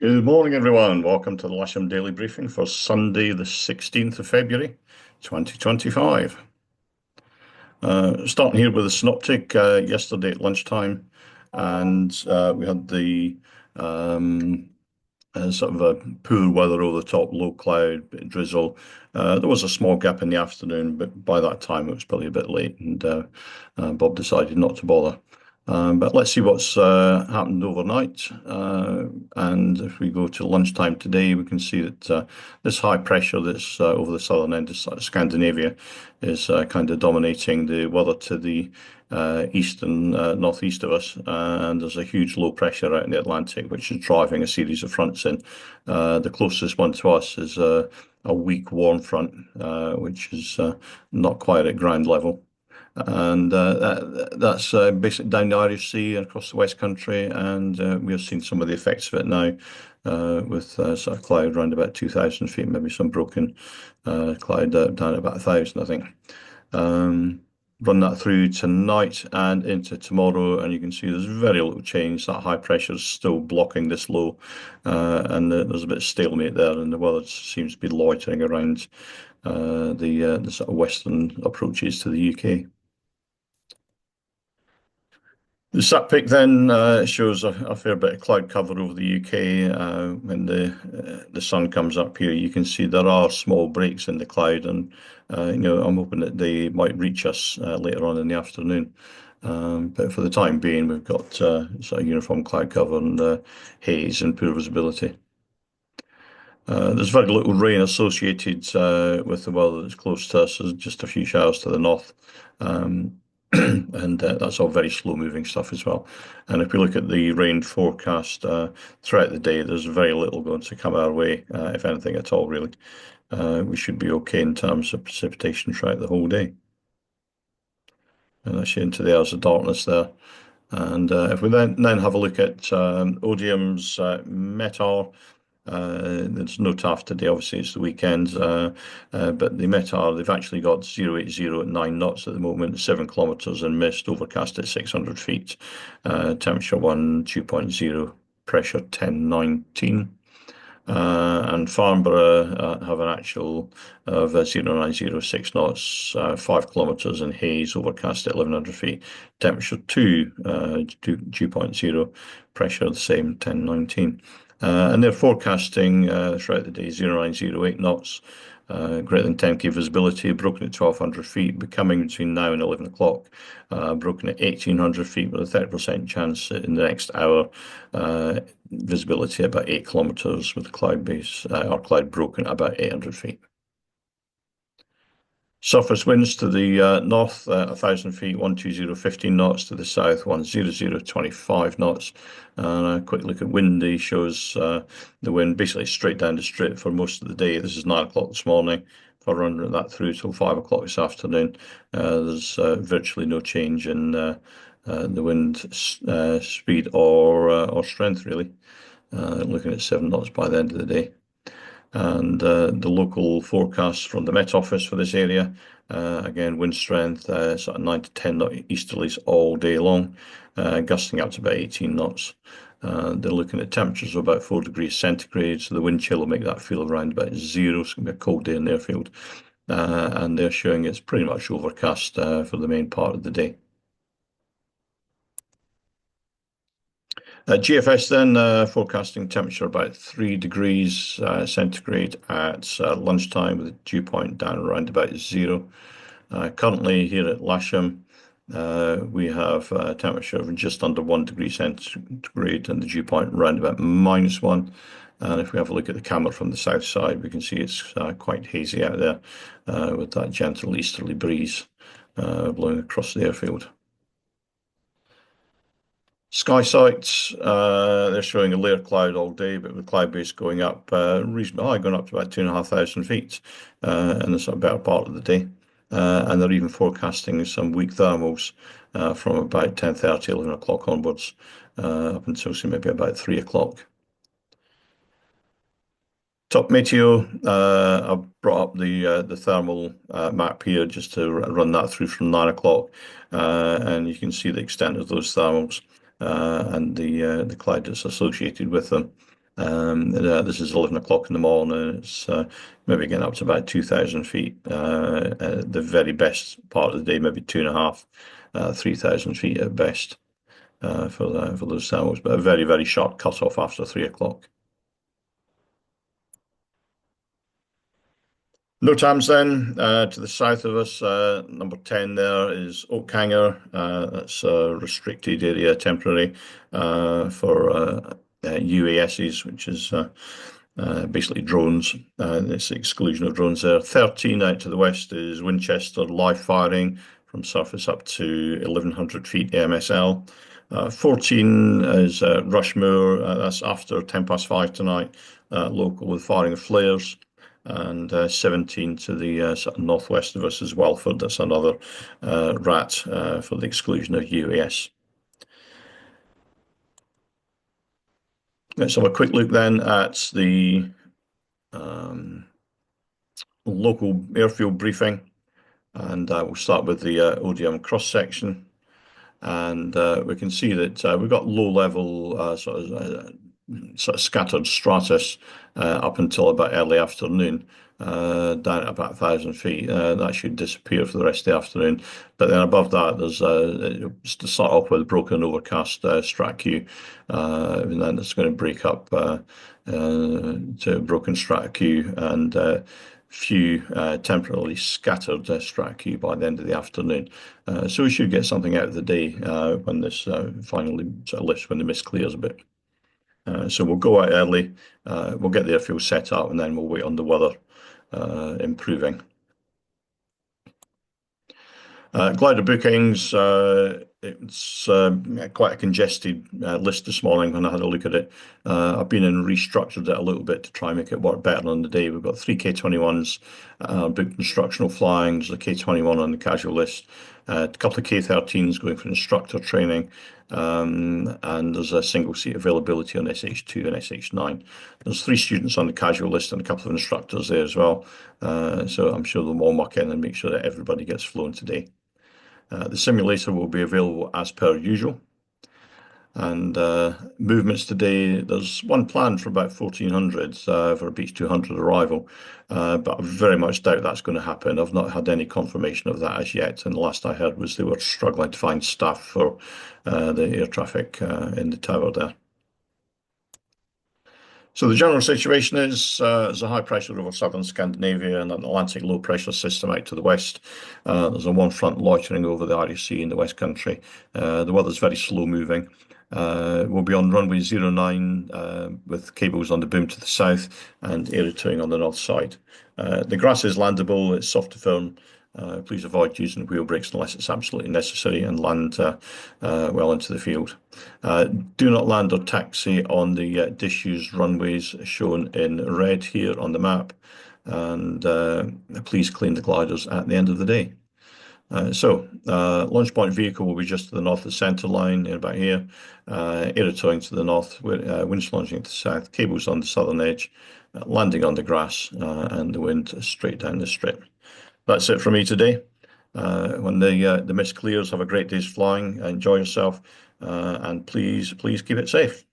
Good morning, everyone. Welcome to the Lasham Daily Briefing for Sunday, the 16th of February, 2025. Starting here with a synoptic yesterday at lunchtime, and we had the um, sort of a poor weather over the top, low cloud, bit of drizzle. There was a small gap in the afternoon, but by that time it was probably a bit late, and Bob decided not to bother. But let's see what's happened overnight. And if we go to lunchtime today, we can see that this high pressure that's over the southern end of Scandinavia is kind of dominating the weather to the east and northeast of us. And there's a huge low pressure out in the Atlantic, which is driving a series of fronts in. The closest one to us is a weak warm front, which is not quite at ground level. And that's basically down the Irish Sea and across the West Country, and we have seen some of the effects of it now with sort of cloud around about 2,000 feet, maybe some broken cloud down at about 1,000, I think. Um, Run that through tonight and into tomorrow, and you can see there's very little change. That high pressure is still blocking this low, and there's a bit of stalemate there, and the weather seems to be loitering around the sort of western approaches to the UK. The sat pic then shows a fair bit of cloud cover over the UK. When the sun comes up here, you can see there are small breaks in the cloud, and I'm hoping that they might reach us later on in the afternoon. But for the time being, we've got sort of uniform cloud cover and haze and poor visibility. There's very little rain associated with the weather that's close to us. There's just a few showers to the north. Um, and that's all very slow moving stuff as well. And if we look at the rain forecast throughout the day, there's very little going to come our way, if anything at all, really. We should be okay in terms of precipitation throughout the whole day. And actually into the hours of darkness there. And if we then have a look at Odium's METAR, there's no TAF today, obviously it's the weekend, but the METAR, they've actually got 080 at 9 knots at the moment, 7 kilometres in mist, overcast at 600 feet, temperature 2.0, pressure 1019. And Farnborough have an actual of 0906 knots, 5 kilometres in haze, overcast at 1100 feet, temperature 2.0, pressure the same, 1019. And they're forecasting throughout the day 0908 knots, greater than 10k visibility, broken at 1200 feet, becoming between now and 11 o'clock, broken at 1800 feet with a 30% chance in the next hour, visibility about 8 kilometres with the cloud base or cloud broken at about 800 feet. Surface winds to the north, 1,000 feet, 120, 15 knots. To the south, 100, 25 knots. And a quick look at windy shows the wind basically straight down the straight for most of the day. This is 9 o'clock this morning. If I run that through till 5 o'clock this afternoon, there's virtually no change in the wind speed or strength, really. Looking at 7 knots by the end of the day. And the local forecast from the Met Office for this area, again, wind strength sort of 9 to 10 knot easterlies all day long, gusting up to about 18 knots. They're looking at temperatures of about 4 degrees centigrade, so the wind chill will make that feel around about zero. It's going to be a cold day in the airfield. And they're showing it's pretty much overcast for the main part of the day. GFS then forecasting temperature about 3 degrees centigrade at lunchtime with a dew point down around about zero. Currently here at Lasham, we have a temperature of just under 1 degree centigrade and the dew point around about -1. And if we have a look at the camera from the south side, we can see it's quite hazy out there with that gentle easterly breeze blowing across the airfield. Sky sights, they're showing a layer cloud all day, but with cloud base going up reasonably high, going up to about 2,500 feet in the sort of better part of the day. And they're even forecasting some weak thermals from about 10:30, 11 o'clock onwards, up until say, maybe about 3 o'clock. Top Meteo, I've brought up the thermal map here just to run that through from 9 o'clock, and you can see the extent of those thermals and the cloud that's associated with them. This is 11 o'clock in the morning. It's maybe getting up to about 2,000 feet. The very best part of the day, maybe two and a half, 3,000 feet at best for those sails. But a very, very sharp cut off after 3 o'clock. No times then. To the south of us, number 10 there is Oakhanger. That's a restricted area temporary for UASs, which is basically drones. It's the exclusion of drones there. 13 out to the west is Winchester, live firing from surface up to 1,100 feet AMSL. 14 is Rushmore. That's after 10 past 5 tonight, local with firing of flares. And 17 to the sort of northwest of us is Welford. That's another rat for the exclusion of UAS. Let's have a quick look then at the um, local airfield briefing, and we'll start with the ODM cross section. And we can see that we've got low level sort of scattered stratus up until about early afternoon, down at about 1,000 feet. That should disappear for the rest of the afternoon. But then above that, there's to start off with broken overcast strat Q, and then it's going to break up to broken strat Q and few temporarily scattered strat Q by the end of the afternoon. So we should get something out of the day when this finally sort of lifts, when the mist clears a bit. So we'll go out early, we'll get the airfield set up, and then we'll wait on the weather improving. Glider bookings, it's quite a congested list this morning when I had a look at it. I've been and restructured it a little bit to try and make it work better on the day. We've got three K21s booked instructional flying. There's a K21 on the casual list, a couple of K13s going for instructor training, and there's a single seat availability on SH2 and SH9. There's three students on the casual list and a couple of instructors there as well. So I'm sure they'll all muck in and make sure that everybody gets flown today. The simulator will be available as per usual. And movements today, there's one planned for about 1400 for a Beach 200 arrival, but I very much doubt that's going to happen. I've not had any confirmation of that as yet, and the last I heard was they were struggling to find staff for the air traffic in the tower there. So the general situation is there's a high pressure over southern Scandinavia and an Atlantic low pressure system out to the west. There's a one front loitering over the Irish Sea in the West Country. The weather's very slow moving. We'll be on runway 09 with cables on the boom to the south and air towing on the north side. The grass is landable, it's soft to firm. Please avoid using wheel brakes unless it's absolutely necessary, and land well into the field. Do not land or taxi on the disused runways shown in red here on the map, and please clean the gliders at the end of the day. Launch point vehicle will be just to the north of the centre line, about here. Air towing to the north, winch launching to the south, cables on the southern edge, landing on the grass, and the wind straight down the strip. That's it from me today. When the mist clears, have a great day's flying, enjoy yourself, and please keep it safe.